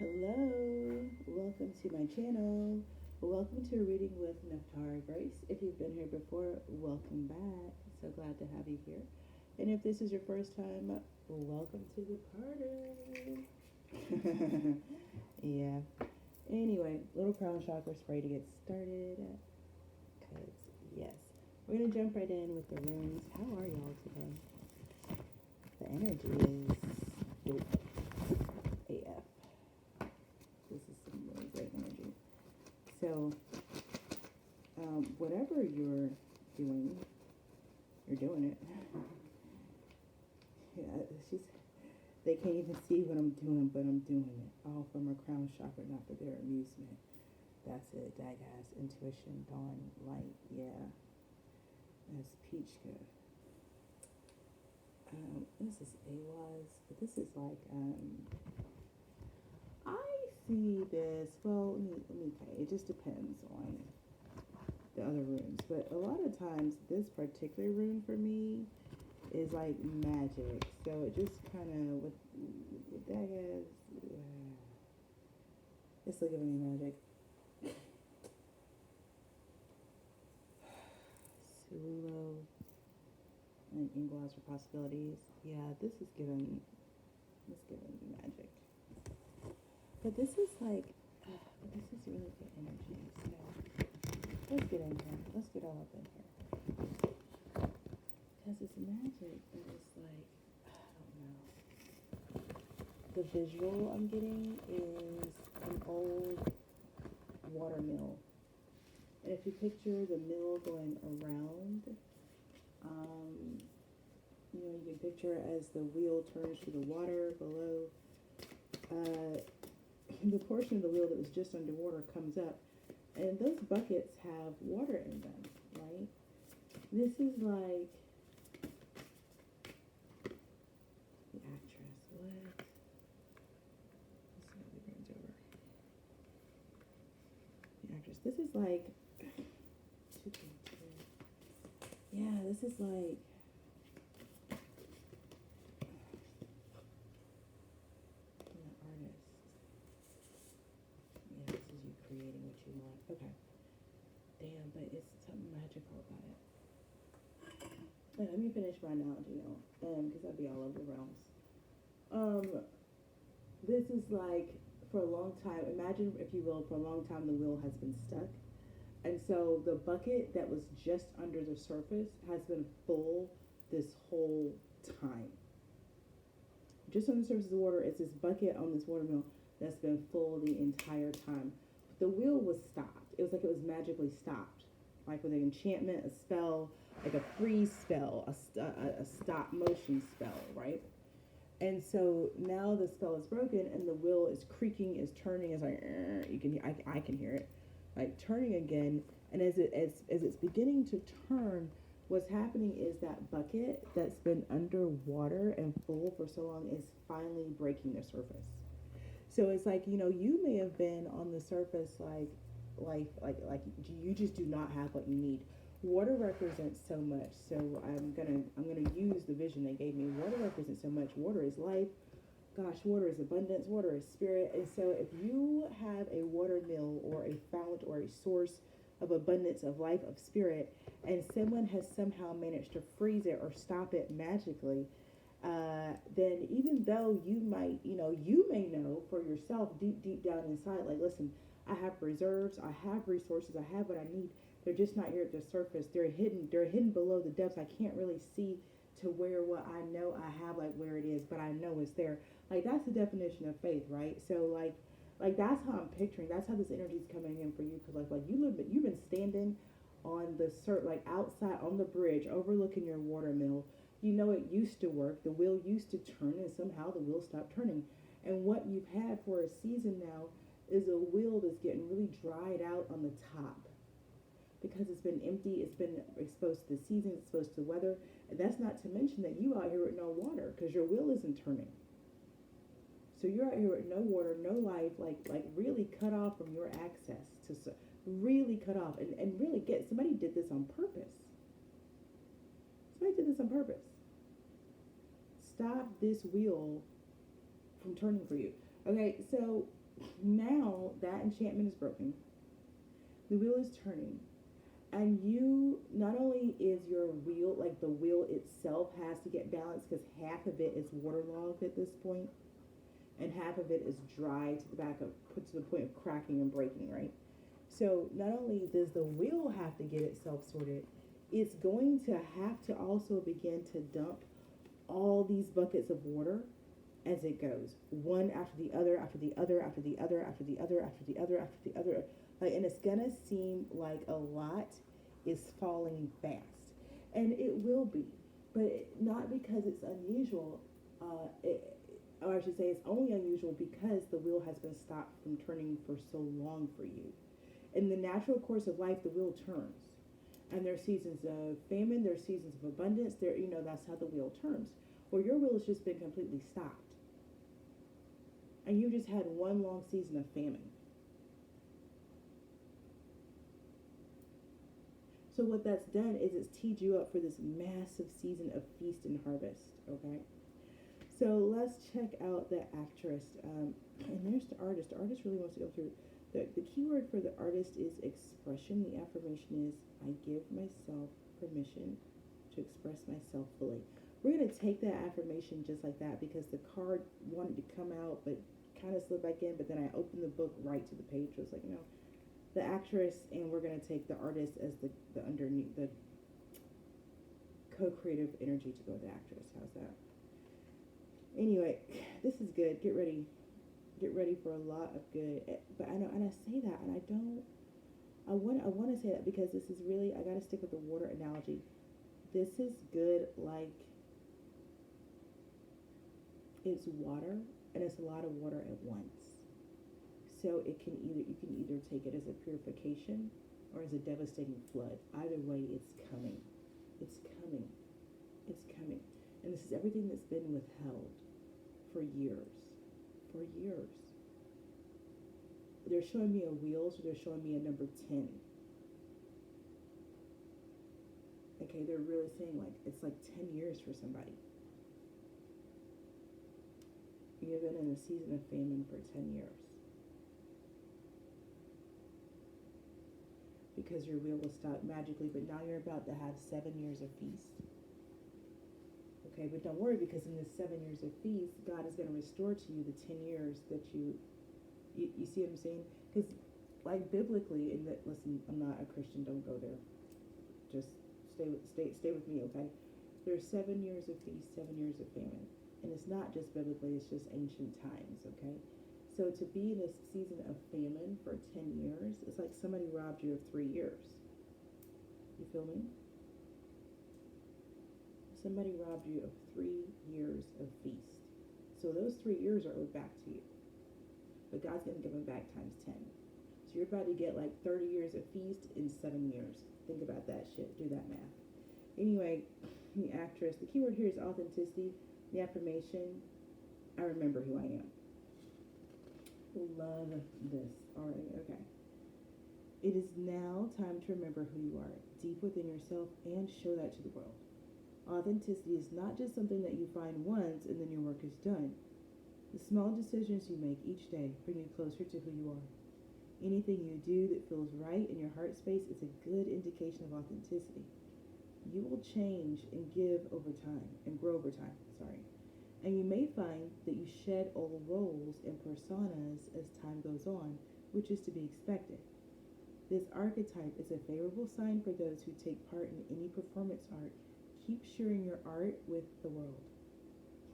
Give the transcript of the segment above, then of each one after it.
Hello, welcome to my channel. Welcome to a reading with Nephtara Grace. If you've been here before, welcome back. So glad to have you here. And if this is your first time, welcome to the party. Yeah. Anyway, little crown chakra spray to get started. Because, yes, we're going to jump right in with the runes. How are y'all today? The energy is dope. AF. This is some really great energy. So, whatever you're doing it. Yeah, they can't even see what I'm doing, but I'm doing it. All from a crown chakra, not for their amusement. That's it. Dag-ass, intuition, dawn, light, yeah. That's Peachka. This is AWAS, but this is like, I see this, well, let me tell you, it just depends on the other runes, but a lot of times this particular rune for me is like magic, so it just kind of, with that is, it's still giving me magic. Cerulo and Inglaws for possibilities. Yeah, this is giving me magic. But this is like, this is really good energy. So let's get in here. Let's get all up in here. Because it's magic, but it's like, I don't know. The visual I'm getting is an old water mill. And if you picture the mill going around, you can picture as the wheel turns through the water below. The portion of the wheel that was just underwater comes up, and those buckets have water in them, right? This is like the actress. What? Let's see how the runs over. The actress. This is like. Yeah, this is like. Creating what you want. Okay. Damn, but it's something magical about it. Let me finish my analogy though, because I'd be all over the realms. This is like, for a long time, imagine, if you will, for a long time the wheel has been stuck. And so the bucket that was just under the surface has been full this whole time. Just on the surface of the water, it's this bucket on this watermill that's been full the entire time. The wheel was stopped. It was like it was magically stopped, like with an enchantment, a spell, like a freeze spell, a stop motion spell, right? And so now the spell is broken, and the wheel is creaking, is turning. It's like you can, I can hear it, like turning again. And as it's beginning to turn, what's happening is that bucket that's been underwater and full for so long is finally breaking the surface. So it's like, you may have been on the surface like you just do not have what you need. Water represents so much. So I'm gonna use the vision they gave me. Water represents so much. Water is life. Gosh, water is abundance. Water is spirit. And so if you have a water mill or a fount or a source of abundance, of life, of spirit, and someone has somehow managed to freeze it or stop it magically, then even though you might, you may know for yourself deep down inside, like, listen, I have reserves, I have resources, I have what I need. They're just not here at the surface. They're hidden below the depths. I can't really see to where what I know I have, like where it is, but I know it's there. Like, that's the definition of faith, right? So like that's how I'm picturing. That's how this energy is coming in for you, because like you've been standing on the like outside on the bridge overlooking your water mill. It used to work. The wheel used to turn, and somehow the wheel stopped turning. And what you've had for a season now is a wheel that's getting really dried out on the top, because it's been empty, it's been exposed to the seasons, exposed to the weather. And that's not to mention that you out here with no water, because your wheel isn't turning. So you're out here with no water, no life, like really cut off from your access to, really cut off. And really somebody did this on purpose. Somebody did this on purpose. Stop this wheel from turning for you. Okay, so now that enchantment is broken. The wheel is turning. And you, not only is your wheel, like the wheel itself has to get balanced because half of it is waterlogged at this point, and half of it is dry to the back of, put to the point of cracking and breaking, right? So not only does the wheel have to get itself sorted, it's going to have to also begin to dump all these buckets of water as it goes, one after the other, after the other, after the other, after the other, after the other, after the other. Like, and it's gonna seem like a lot is falling fast, and it will be, but not because it's unusual. Or I should say, it's only unusual because the wheel has been stopped from turning for so long for you. In the natural course of life, the wheel turns, and there's seasons of famine, there's seasons of abundance. There, that's how the wheel turns. Well, your wheel has just been completely stopped, and you just had one long season of famine. So what that's done is it's teed you up for this massive season of feast and harvest, okay? So let's check out the actress. And there's the artist. The artist really wants to go through. The key word for the artist is expression. The affirmation is, I give myself permission to express myself fully. We're going to take that affirmation just like that because the card wanted to come out but kind of slip back in, but then I opened the book right to the page. So it's like, the actress, and we're going to take the artist as the underneath, the co-creative energy to go with the actress. How's that? Anyway, this is good. Get ready for a lot of good. But I know, and I say that, and I want to say that because this is really, I got to stick with the water analogy. This is good, like it's water, and it's a lot of water at once. So you can either take it as a purification or as a devastating flood. Either way, it's coming. It's coming. It's coming. And this is everything that's been withheld for years. For years. They're showing me a wheel, so they're showing me a number 10. Okay, they're really saying it's like 10 years for somebody. You've been in a season of famine for 10 years. Because your wheel will stop magically, but now you're about to have 7 years of feast. Okay, but don't worry, because in this 7 years of feast, God is going to restore to you the 10 years that you see what I'm saying? Because, like, biblically, listen, I'm not a Christian, don't go there. Just stay with me, okay? There's 7 years of feast, 7 years of famine. And it's not just biblically, it's just ancient times, okay? So to be in this season of famine for 10 years, it's like somebody robbed you of 3 years. You feel me? Somebody robbed you of 3 years of feast. So those 3 years are owed back to you. But God's going to give them back times 10. So you're about to get like 30 years of feast in 7 years. Think about that shit. Do that math. Anyway, the actress, the keyword here is authenticity. The affirmation, I remember who I am. Love this. All right, okay. It is now time to remember who you are deep within yourself and show that to the world. Authenticity is not just something that you find once and then your work is done. The small decisions you make each day bring you closer to who you are. Anything you do that feels right in your heart space is a good indication of authenticity. You will change and give over time and grow over time, And you may find that you shed old roles and personas as time goes on, which is to be expected. This archetype is a favorable sign for those who take part in any performance art. Keep sharing your art with the world.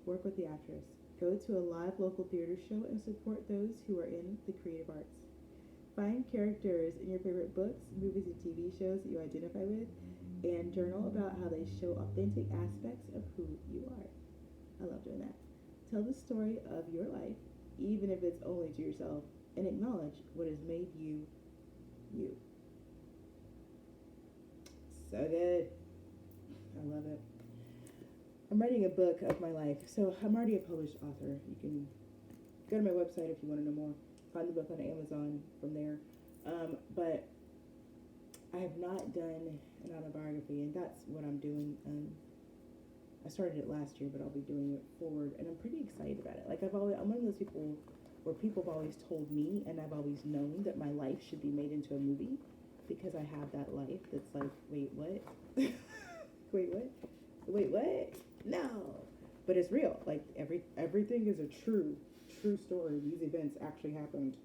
Work with the actress. Go to a live local theater show and support those who are in the creative arts. Find characters in your favorite books, movies, and TV shows that you identify with, and journal about how they show authentic aspects of who you are. I love doing that. Tell the story of your life, even if it's only to yourself, and acknowledge what has made you, you. So good. I love it. I'm writing a book of my life. So I'm already a published author. You can go to my website if you want to know more. Find the book on Amazon from there. But I have not done an autobiography, and that's what I'm doing. I started it last year, but I'll be doing it forward, and I'm pretty excited about it. Like I'm one of those people where people have always told me, and I've always known that my life should be made into a movie because I have that life that's like, wait, what? Wait, what? Wait, what? No. But it's real. Like everything is a true story. These events actually happened.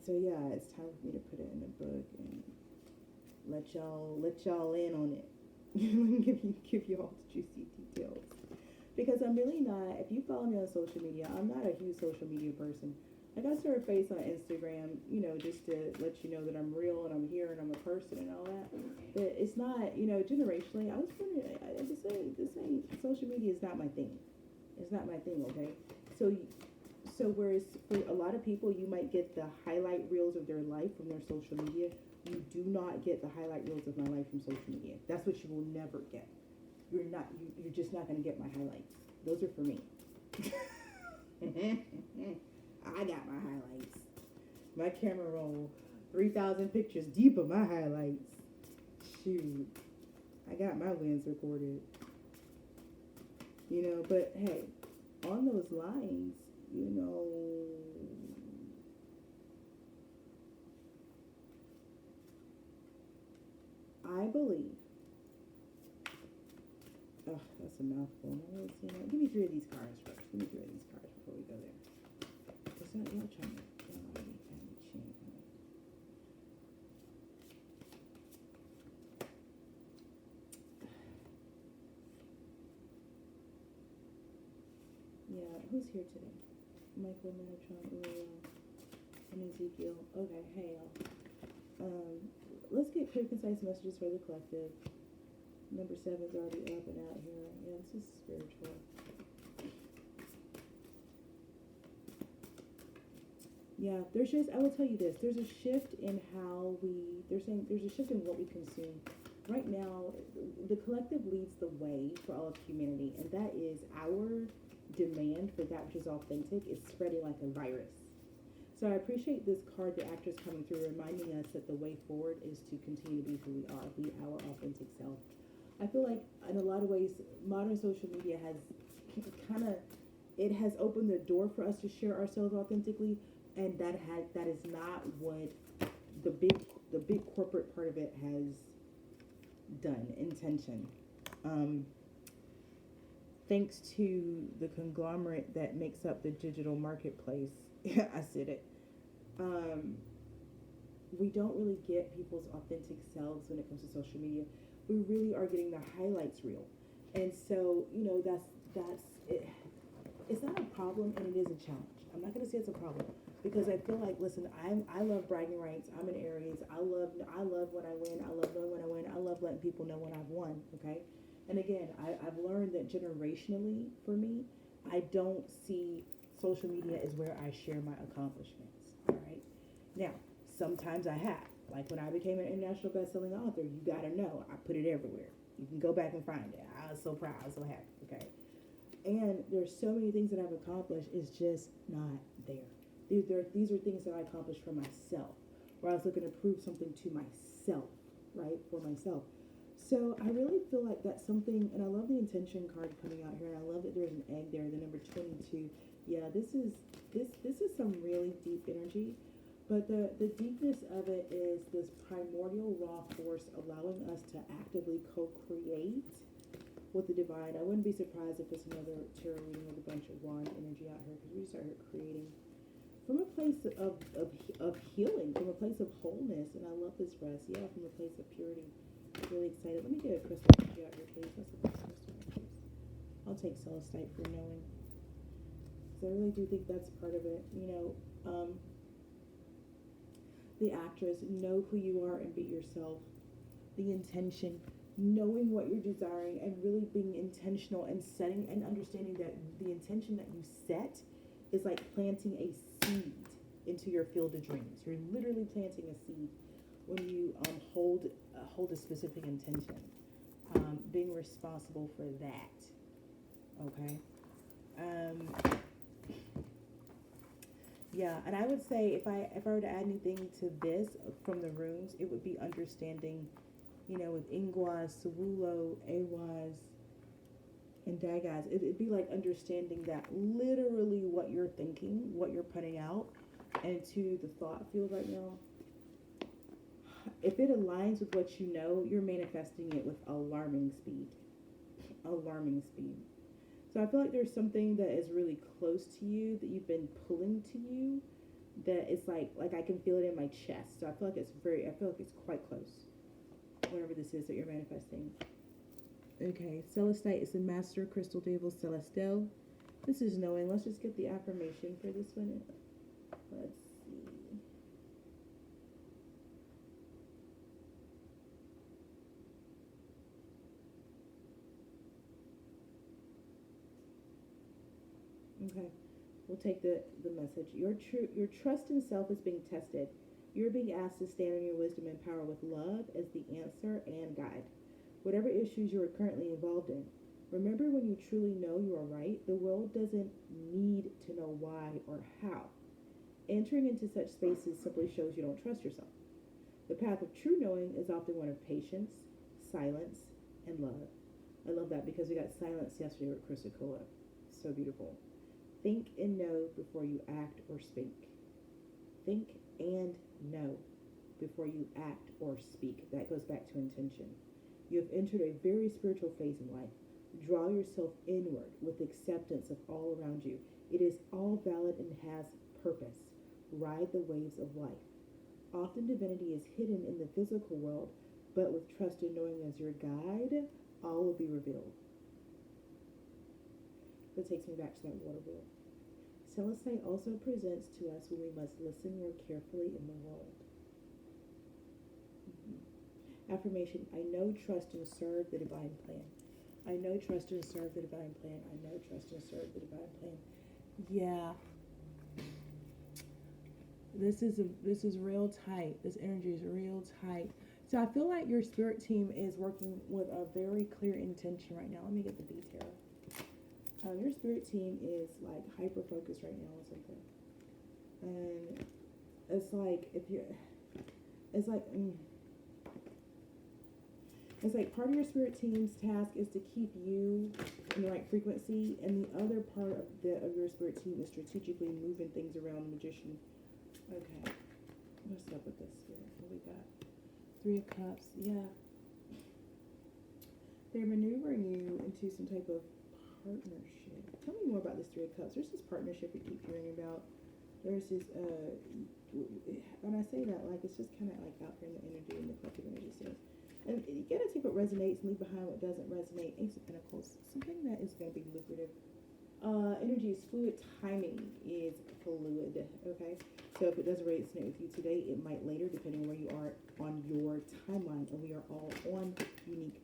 So yeah, it's time for me to put it in a book and let y'all in on it. Let me give you all the juicy details. Because I'm really not, if you follow me on social media, I'm not a huge social media person. Like I serve face on Instagram, just to let you know that I'm real and I'm here and I'm a person and all that. But it's not, generationally, I was wondering, I just say, social media is not my thing. It's not my thing, okay? So whereas for a lot of people, you might get the highlight reels of their life from their social media, you do not get the highlight reels of my life from social media. That's what you will never get. You're just not going to get my highlights. Those are for me. I got my highlights. My camera roll 3,000 pictures deep of my highlights. Shoot. I got my wins recorded. But hey, on those lines, I believe. Oh, that's a mouthful. Give me 3 of these cards first. Give me 3 of these cards before we go there. It's not y'all trying to change. Yeah, who's here today? Michael, Metatron, Uriel, and Ezekiel. Okay, hey y'all. Let's get clear, concise messages for the collective. Number 7's already up and out here. Yeah, this is spiritual. Yeah, I will tell you this, there's a shift in they're saying there's a shift in what we consume. Right now, the collective leads the way for all of humanity, and that is our demand for that which is authentic is spreading like a virus. So I appreciate this card, the actress coming through, reminding us that the way forward is to continue to be who we are, be our authentic self. I feel like in a lot of ways, modern social media has it has opened the door for us to share ourselves authentically, and that is not what the big corporate part of it has done. Intention. Thanks to the conglomerate that makes up the digital marketplace, I said it. We don't really get people's authentic selves when it comes to social media. We really are getting the highlights reel, and so that's it. It's not a problem, and it is a challenge. I'm not going to say it's a problem because I feel like, listen, I love bragging rights. I'm an Aries. I love when I win. I love knowing when I win. I love letting people know when I've won. Okay, and again, I've learned that generationally, for me, I don't see social media as where I share my accomplishments. All right, now sometimes I have. Like when I became an international best-selling author, you gotta know I put it everywhere. You can go back and find it. I was so proud. I was so happy. Okay. And there's so many things that I've accomplished. It's just not there. These are things that I accomplished for myself, where I was looking to prove something to myself, right? For myself. So I really feel like that's something, and I love the intention card coming out here. And I love that there's an egg there, the number 22. Yeah, this is some really deep energy. But the deepness of it is this primordial raw force allowing us to actively co-create with the divine. I wouldn't be surprised if it's another tarot reading with a bunch of wand energy out here, because we just start creating from a place of healing, from a place of wholeness. And I love this for us. Yeah, from a place of purity. I'm really excited. Let me get a crystal energy out here, please. That's the best crystal energy. I'll take celestite for knowing. So I really do think that's part of it. The actress, know who you are and be yourself. The intention, knowing what you're desiring and really being intentional and setting and understanding that the intention that you set is like planting a seed into your field of dreams. You're literally planting a seed when you hold a specific intention. Being responsible for that. Okay. Yeah, and I would say if I were to add anything to this from the runes, it would be understanding, with Ingwas, Sawulo, Awaz, And guys, it'd be like understanding that literally what you're thinking, what you're putting out into the thought field right now, if it aligns with what you know, you're manifesting it with alarming speed. Alarming speed. So I feel like there's something that is really close to you that you've been pulling to you, that it's like I can feel it in my chest. So I feel like it's quite close. Whatever this is that you're manifesting. Okay, Celestite is the master crystal devil Celestial. This is knowing. Let's just get the affirmation for this one. Let's see. Okay, we'll take the message. Your trust in self is being tested. You're being asked to stand in your wisdom and power with love as the answer and guide. Whatever issues you are currently involved in, remember when you truly know you are right, the world doesn't need to know why or how. Entering into such spaces simply shows you don't trust yourself. The path of true knowing is often one of patience, silence, and love. I love that because we got silence yesterday with Chrysicola. So beautiful. Think and know before you act or speak. Think and know before you act or speak. That goes back to intention. You have entered a very spiritual phase in life. Draw yourself inward with acceptance of all around you. It is all valid and has purpose. Ride the waves of life. Often divinity is hidden in the physical world, but with trust and knowing as your guide, all will be revealed. That takes me back to that water wheel. Celestite also presents to us when we must listen more carefully in the world. Affirmation: I know, trust, and serve the divine plan. I know, trust, and serve the divine plan. I know, trust, and serve the divine plan. Yeah. This is real tight. This energy is real tight. So I feel like your spirit team is working with a very clear intention right now. Let me get the detail. Your spirit team is like hyper focused right now on something, and it's like it's like it's like part of your spirit team's task is to keep you in the right frequency, and the other part of your spirit team is strategically moving things around the magician. Okay, what's up with this here? What we got? 3 of Cups. Yeah, they're maneuvering you into some type of partnership. Tell me more about this 3 of Cups. There's this partnership we keep hearing about. There's this, when I say that, like, it's just kind of like out there in the energy, and the collective energy sense. And you gotta take what resonates and leave behind what doesn't resonate. Ace of Pentacles, something that is gonna be lucrative. Energy is fluid. Timing is fluid. Okay, so if it doesn't resonate with you today, it might later, depending on where you are on your timeline. And we are all on unique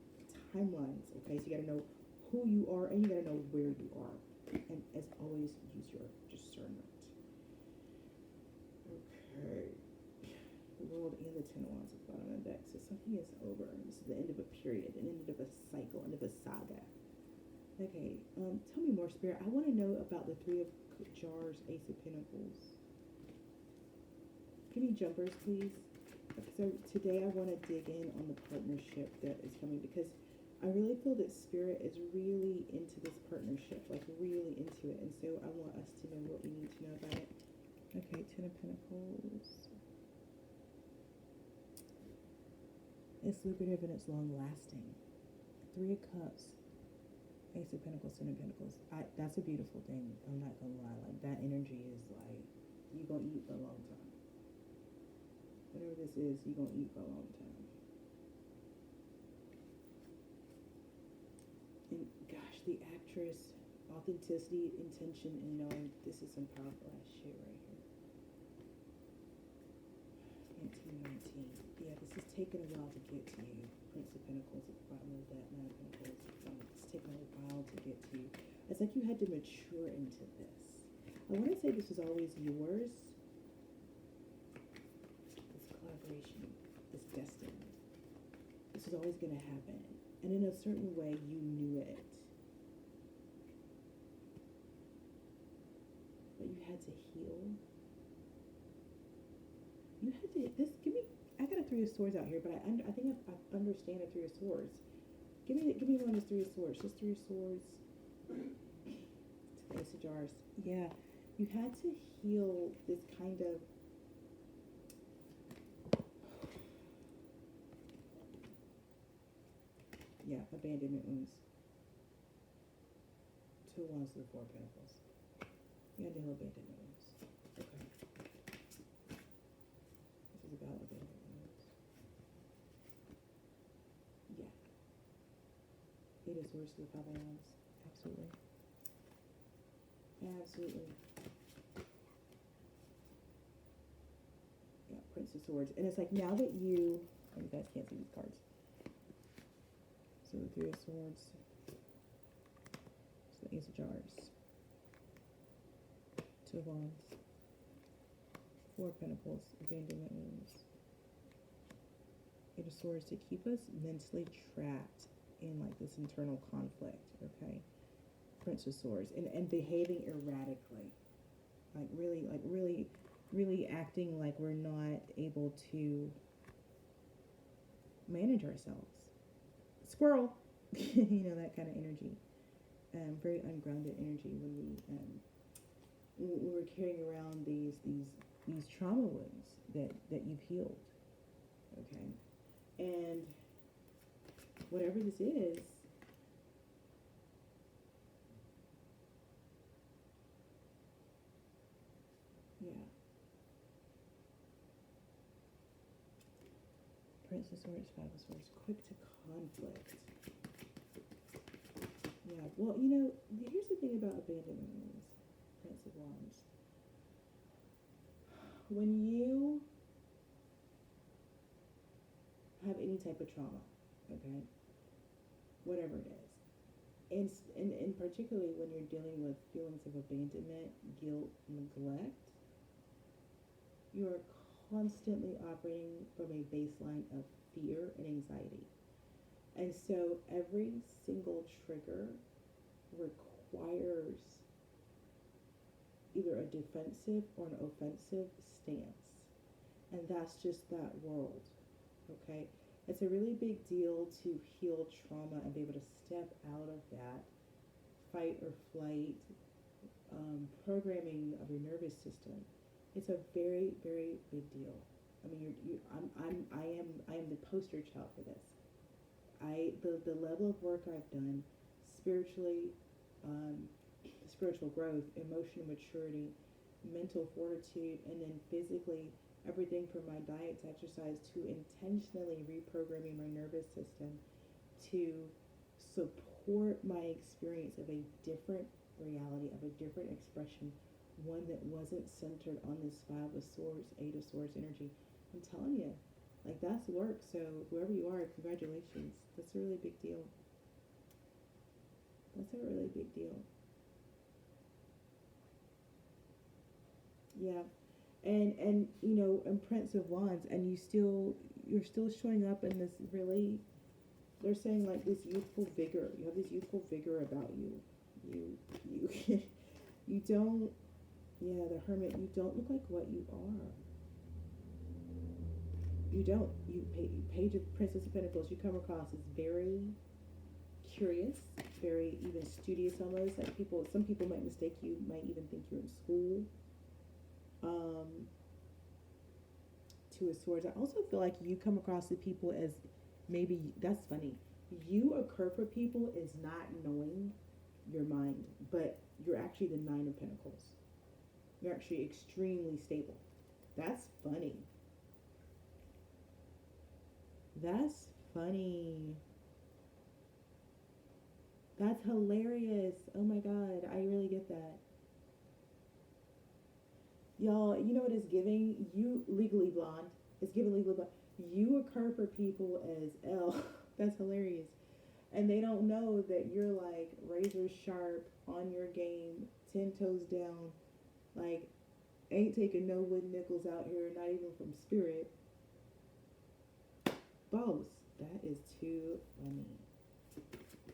timelines. Okay, so you gotta know who you are, and you gotta know where you are. And as always, use your discernment. Okay. The World and the Ten of Wands at the bottom of the deck. So something is over. This is the end of a period, an end of a cycle, end of a saga. Okay, tell me more, Spirit. I want to know about the 3 of Jars, Ace of Pentacles. Give me jumpers, please. So today I want to dig in on the partnership that is coming, because I really feel that Spirit is really into this partnership, like really into it. And so I want us to know what we need to know about it. Okay, 10 of Pentacles. It's lucrative and it's long lasting. 3 of Cups. Ace of Pentacles, 10 of Pentacles. That's a beautiful thing. I'm not gonna lie. Like, that energy is like, you're gonna eat for a long time. Whatever this is, you're gonna eat for a long time. And gosh, the actress, authenticity, intention, and knowing. This is some powerful ass shit right here. 1919. Yeah, this is taking a while to get to you. Prince of Pentacles at the bottom of that. 9 of Pentacles. It's taking a while to get to you. It's like you had to mature into this. I want to say this was always yours. This collaboration, this destiny. This was always going to happen. And in a certain way, you knew it. But you had to heal. You had to, I got a 3 of Swords out here, but I think I understand a 3 of Swords. Give me one of those 3 of Swords. Just 3 of Swords. the Ace of Jars. Yeah, you had to heal this kind of abandonment wounds. Two wands to the Four of Pentacles. You had to heal abandonment wounds. Okay. This is about abandonment wounds. Yeah. Eight of Swords to the Five of Wands. Absolutely. Absolutely. Yeah, Prince of Swords. And it's like now that you guys can't see these cards. So the Three of Swords. So the Ace of Jars. Two of Wands. Four of Pentacles. Abandonment wounds. Eight of Swords to keep us mentally trapped in like this internal conflict, okay? Prince of Swords. And behaving erratically. Like really acting like we're not able to manage ourselves. Squirrel, that kind of energy. Very ungrounded energy when we're carrying around these trauma wounds that you've healed. Okay, and whatever this is, yeah. Prince of Swords, Five of Swords, quick to conflict. Yeah, well, here's the thing about abandonment wounds, Prince of Wands. When you have any type of trauma, okay, whatever it is, and particularly when you're dealing with feelings of abandonment, guilt, neglect, you're constantly operating from a baseline of fear and anxiety. And so every single trigger requires either a defensive or an offensive stance. And that's just that world, okay? It's a really big deal to heal trauma and be able to step out of that fight or flight programming of your nervous system. It's a very, very big deal. I mean, I am the poster child for this. The level of work I've done spiritually, spiritual growth, emotional maturity, mental fortitude, and then physically, everything from my diet to exercise to intentionally reprogramming my nervous system to support my experience of a different reality, of a different expression, one that wasn't centered on this Five of Swords, Eight of Swords energy. I'm telling you, like, that's work. So whoever you are, congratulations. That's a really big deal. That's a really big deal. Yeah. And and Prince of Wands, and you're still showing up in this really, they're saying like this youthful vigor. You have this youthful vigor about you. You don't, the Hermit, you don't look like what you are. You don't. Page of Princess of Pentacles, you come across as very curious, very even studious almost. Like some people might mistake you, might even think you're in school. Two of Swords. I also feel like you come across the people as maybe, that's funny. You occur for people is not knowing your mind, but you're actually the Nine of Pentacles. You're actually extremely stable. That's funny. That's funny. That's hilarious. Oh my God, I really get that. Y'all, you know what it's giving? You legally blonde. It's giving legally blonde. You occur for people as L. That's hilarious. And they don't know that you're like razor sharp, on your game, 10 toes down. Like, ain't taking no wooden nickels out here, not even from spirit. Boss, that is too funny.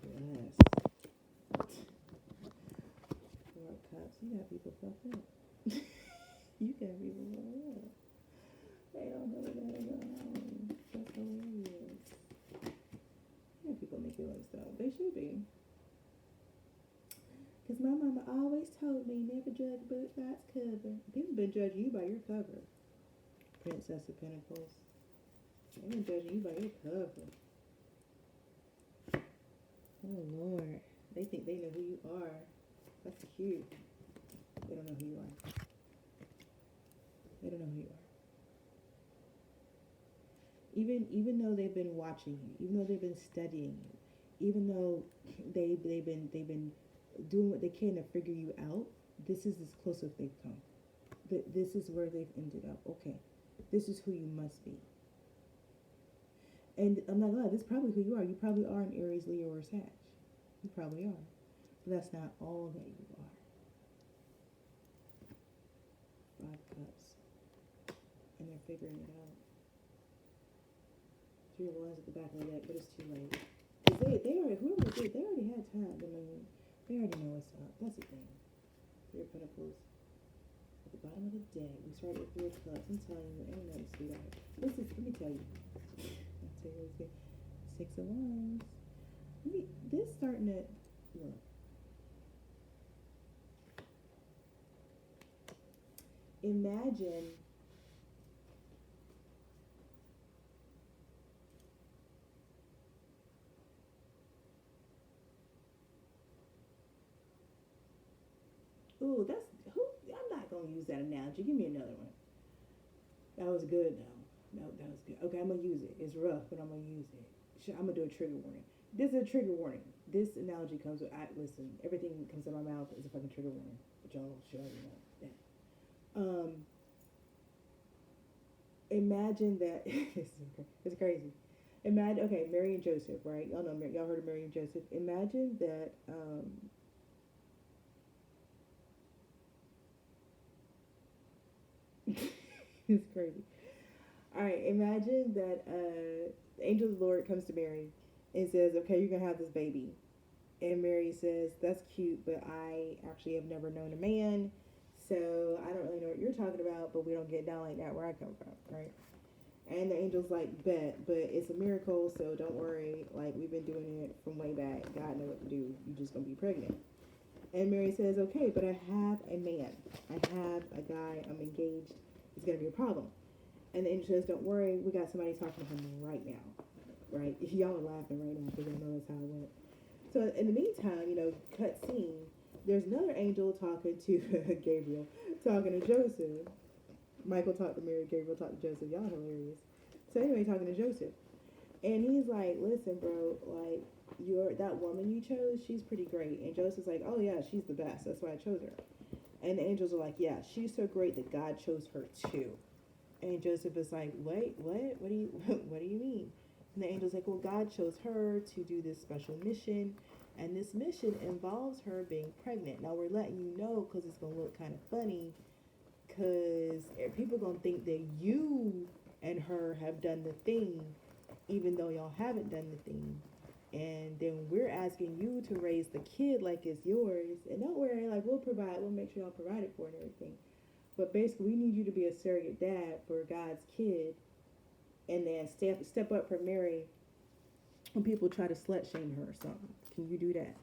Yes. Four of Cups, you got people fucked up. You got people fucked up. They don't know what they're going on. That's hilarious. Yeah, people make feelings though. They should be. Because my mama always told me never judge a book by its cover. People been judging you by your cover. Princess of Pentacles. They've been judging you by your cover. Oh Lord. They think they know who you are. That's cute. They don't know who you are. They don't know who you are. Even though they've been watching you, even though they've been studying you, even though they've been doing what they can to figure you out, this is as close as they've come. This is where they've ended up. Okay, this is who you must be. And I'm not gonna lie, this is probably who you are. You probably are an Aries, Leo, or Sag. You probably are. But that's not all that you are. 5 Cups. And they're figuring it out. 3 of Wands at the back of the deck, but it's too late. Because they already, whoever it did, they already had time. I mean, they already know what's up. That's the thing. 3 of Pentacles. At the bottom of the deck, we started with 3 of Cups. I'm telling you, ain't nothing sweetheart. Let me tell you. I'll tell you what's good. 6 of Wands. This starting to, look. Imagine ooh, that's who. I'm not gonna use that analogy. Give me another one. That was good though. No, that was good. Okay, I'm gonna use it. It's rough, but I'm gonna use it. I'm gonna do a trigger warning. This is a trigger warning. This analogy comes with. Listen, everything that comes out of my mouth is a fucking trigger warning. But y'all should already know that. Imagine that. It's crazy. Imagine. Okay, Mary and Joseph, right? Y'all know. Y'all heard of Mary and Joseph. Imagine that. It's crazy. All right, imagine that the angel of the Lord comes to Mary and says, "Okay, you're gonna have this baby." And Mary says, "That's cute, but I actually have never known a man, so I don't really know what you're talking about. But we don't get down like that where I come from, right?" And the angel's like, "Bet, but it's a miracle, so don't worry. Like we've been doing it from way back. God knows what to do. You're just gonna be pregnant." And Mary says, "Okay, but I have a man. I have a guy. I'm engaged. It's gonna be a problem." And the angel says, "Don't worry, we got somebody talking to him right now." Right? Y'all are laughing right now because I know that's how it went. So in the meantime, cut scene, there's another angel talking to Gabriel, talking to Joseph. Michael talked to Mary, Gabriel talked to Joseph. Y'all hilarious. So anyway, talking to Joseph. And he's like, "Listen, bro, like, that woman you chose, she's pretty great." And Joseph's like, "Oh yeah, she's the best. That's why I chose her." And the angels are like, "Yeah, she's so great that God chose her too." And Joseph is like, "Wait, what? What do you what do you mean?" And the angel's like, "Well, God chose her to do this special mission, and this mission involves her being pregnant. Now we're letting you know because it's gonna look kind of funny, because people gonna think that you and her have done the thing, even though y'all haven't done the thing. And then we're asking you to raise the kid like it's yours. And don't worry, like we'll make sure y'all provide it for and everything. But basically, we need you to be a surrogate dad for God's kid, and then step up for Mary when people try to slut shame her or something. Can you do that?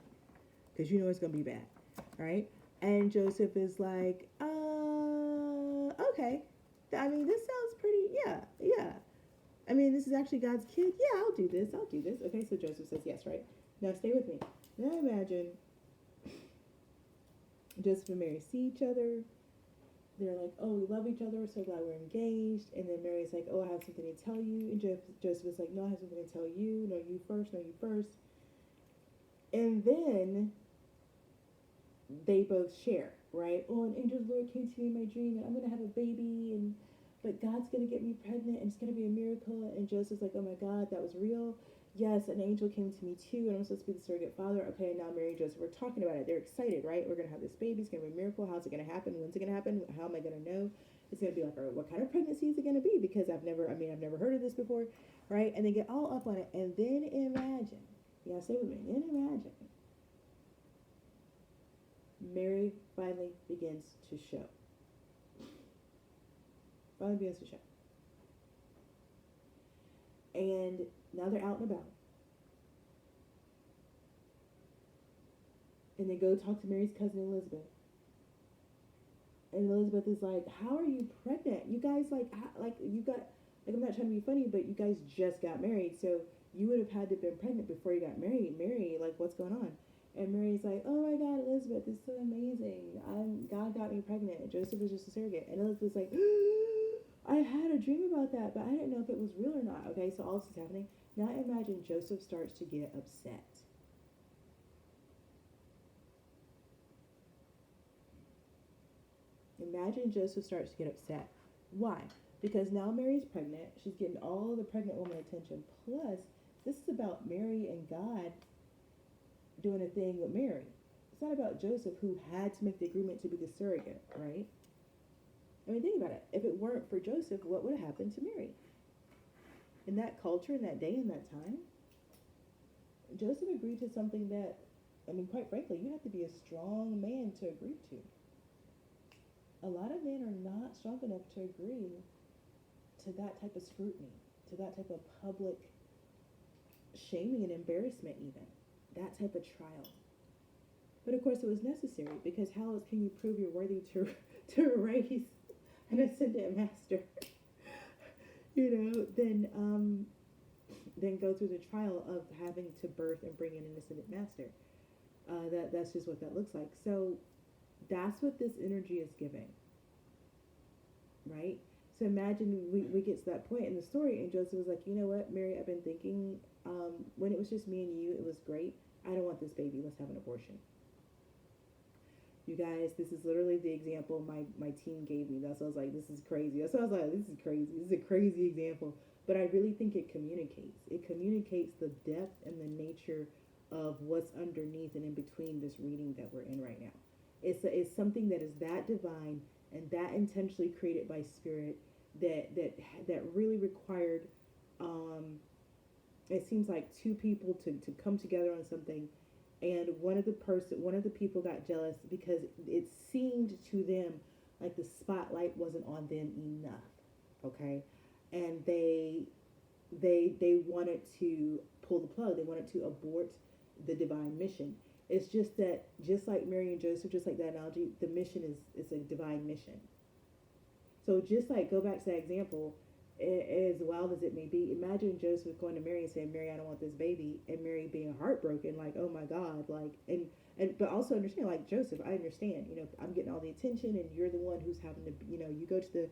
Because you know it's gonna be bad, right?" And Joseph is like, okay. I mean, this sounds pretty. Yeah. I mean, this is actually God's kid. Yeah, I'll do this. Okay, so Joseph says yes, right? Now stay with me. Now imagine Joseph and Mary see each other. They're like, "Oh, we love each other. We're so glad we're engaged." And then Mary's like, "Oh, I have something to tell you." And Joseph is like, "No, I have something to tell you. No, you first. No, you first." And then they both share, right? "Oh, an angel of the Lord came to me in my dream, and I'm going to have a baby, but God's going to get me pregnant, and it's going to be a miracle." And Joseph's like, "Oh my God, that was real. Yes, an angel came to me too, and I'm supposed to be the surrogate father." Okay, now Mary and Joseph, we're talking about it. They're excited, right? We're going to have this baby. It's going to be a miracle. How's it going to happen? When's it going to happen? How am I going to know? It's going to be like, what kind of pregnancy is it going to be? Because I've never heard of this before, right? And they get all up on it. And then imagine, stay with me. Then imagine Mary finally begins to show. And now they're out and about. And they go talk to Mary's cousin Elizabeth. And Elizabeth is like, "How are you pregnant? You guys you got like I'm not trying to be funny, but you guys just got married, so you would have had to have been pregnant before you got married. Mary, like what's going on?" And Mary's like, "Oh my God, Elizabeth, it's so amazing. God got me pregnant. Joseph was just a surrogate." And Elizabeth's like, "I had a dream about that, but I didn't know if it was real or not." Okay, so all this is happening. Now imagine Joseph starts to get upset. Imagine Joseph starts to get upset. Why? Because now Mary's pregnant. She's getting all the pregnant woman attention. Plus, this is about Mary and God doing a thing with Mary. It's not about Joseph, who had to make the agreement to be the surrogate, right? I mean, think about it. If it weren't for Joseph, what would have happened to Mary? In that culture, in that day, in that time, Joseph agreed to something that, I mean, quite frankly, you have to be a strong man to agree to. A lot of men are not strong enough to agree to that type of scrutiny, to that type of public shaming and embarrassment even, that type of trial. But of course it was necessary, because how else can you prove you're worthy to raise an ascendant master, then go through the trial of having to birth and bring in an ascendant master. That's just what that looks like. So that's what this energy is giving, right? So imagine we get to that point in the story, and Joseph was like, "You know what, Mary, I've been thinking, when it was just me and you, it was great. I don't want this baby. Let's have an abortion." You guys, this is literally the example my team gave me. That's why I was like, this is crazy. That's why I was like, this is crazy. This is a crazy example. But I really think it communicates. It communicates the depth and the nature of what's underneath and in between this reading that we're in right now. It's something that is that divine and that intentionally created by spirit that really required, it seems like two people to come together on something, and one of the people got jealous because it seemed to them like the spotlight wasn't on them enough, okay, and they wanted to pull the plug. They wanted to abort the divine mission. It's just that, just like Mary and Joseph, just like that analogy, the mission is a divine mission. So just like, go back to that example, as wild as it may be, imagine Joseph going to Mary and saying, "Mary, I don't want this baby," and Mary being heartbroken, like, "Oh my God," like, and but also understand, like, Joseph, I understand, I'm getting all the attention, and you're the one who's having to, you go to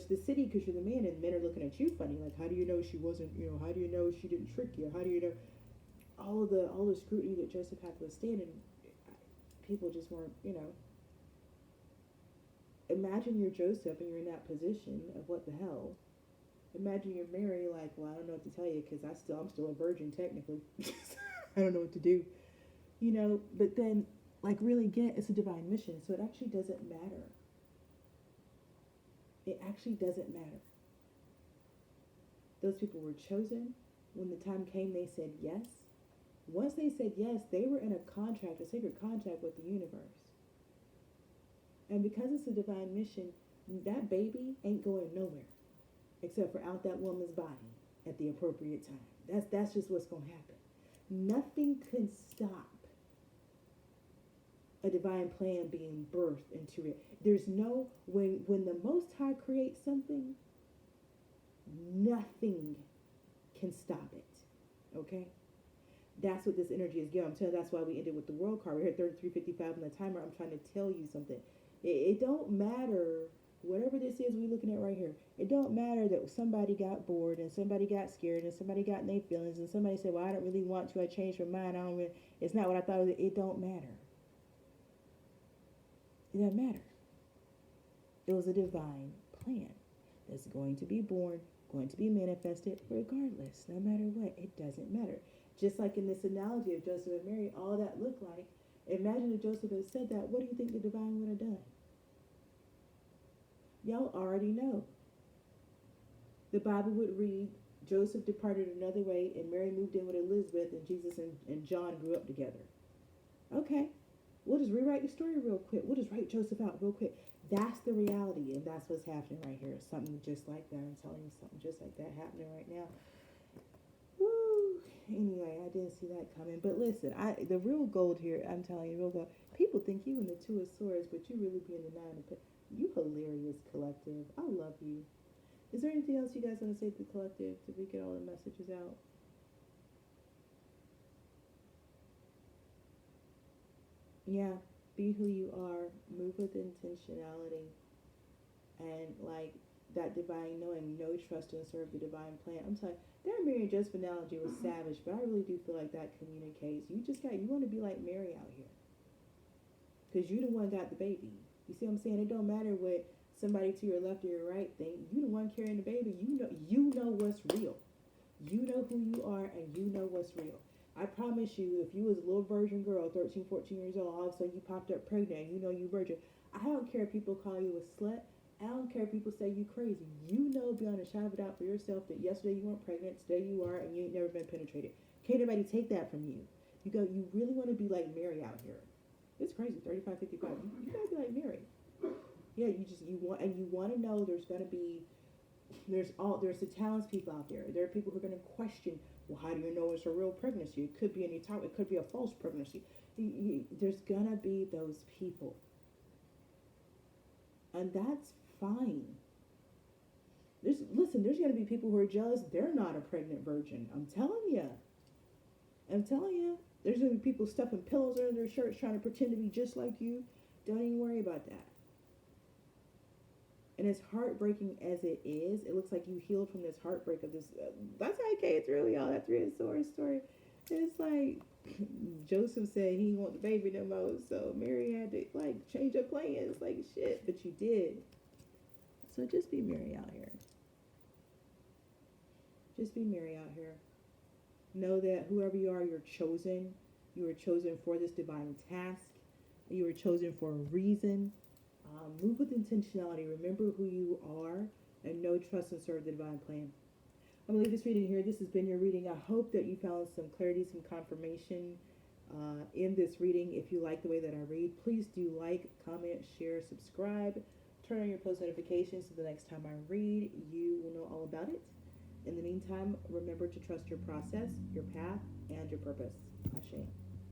the city because you're the man, and men are looking at you funny, like, how do you know she wasn't, how do you know she didn't trick you? How do you know? All the scrutiny that Joseph had to withstand, and people just weren't, Imagine you're Joseph and you're in that position of what the hell. Imagine you're Mary, like, well, I don't know what to tell you because I'm still a virgin technically. I don't know what to do, But then, like, really it's a divine mission, so it actually doesn't matter. It actually doesn't matter. Those people were chosen. When the time came, they said yes. Once they said yes, they were in a sacred contract with the universe. And because it's a divine mission, that baby ain't going nowhere except for out that woman's body at the appropriate time. That's just what's going to happen. Nothing can stop a divine plan being birthed into it. There's no, when the Most High creates something, nothing can stop it. Okay? That's what this energy is giving. I'm telling you, that's why we ended with the world card. We're here at 33:55 on the timer. I'm trying to tell you something. It don't matter, whatever this is we're looking at right here, it don't matter that somebody got bored and somebody got scared and somebody got in their feelings and somebody said, "Well, I don't really want to. I changed my mind. It's not what I thought it was." It don't matter. It doesn't matter. It was a divine plan that's going to be born, going to be manifested regardless, no matter what. It doesn't matter. Just like in this analogy of Joseph and Mary, all that looked like, imagine if Joseph had said that, what do you think the divine would have done? Y'all already know. The Bible would read, Joseph departed another way, and Mary moved in with Elizabeth, and Jesus and John grew up together. Okay, we'll just rewrite the story real quick. We'll just write Joseph out real quick. That's the reality, and that's what's happening right here. Something just like that. I'm telling you, something just like that happening right now. Woo! Anyway, I didn't see that coming. But listen, the real gold here, I'm telling you, real gold. People think you in the two of swords, but you really be in the nine of you hilarious collective. I love you. Is there anything else you guys want to say to the collective to we get all the messages out? Yeah, be who you are. Move with intentionality and like that divine knowing, know, trust, and serve the divine plan. I'm telling you, that Mary and Joseph analogy was savage, but I really do feel like that communicates. You want to be like Mary out here because you the one got the baby. You see what I'm saying? It don't matter what somebody to your left or your right think. You the one carrying the baby. You know what's real. You know who you are and you know what's real. I promise you, if you was a little virgin girl, 13, 14 years old, all of a sudden you popped up pregnant, you know you virgin. I don't care if people call you a slut. I don't care if people say you crazy. You know beyond a shadow of a doubt for yourself that yesterday you weren't pregnant, today you are, and you ain't never been penetrated. Can't nobody take that from you. You really want to be like Mary out here. It's crazy, 35, 55. You gotta be like Mary. Yeah, you want to know there's gonna be there's the townspeople out there. There are people who are going to question, well, how do you know it's a real pregnancy? It could be any time. It could be a false pregnancy. There's going to be those people, and that's fine. There's going to be people who are jealous. They're not a pregnant virgin. I'm telling you. I'm telling you. There's going to be people stuffing pillows under their shirts trying to pretend to be just like you. Don't even worry about that. And as heartbreaking as it is, it looks like you healed from this heartbreak of this. That's okay, it's really all that three of swords story. It's like Joseph said he didn't want the baby no more, so Mary had to like change her plans. Like shit, but you did. So just be Mary out here. Just be Mary out here. Know that whoever you are, you're chosen. You were chosen for this divine task. You were chosen for a reason. Move with intentionality. Remember who you are, and know, trust, and serve the divine plan. I'm going to leave this reading here. This has been your reading. I hope that you found some clarity, some confirmation in this reading. If you like the way that I read, please do like, comment, share, subscribe. Turn on your post notifications so the next time I read, you will know all about it. In the meantime, remember to trust your process, your path, and your purpose. Ashe.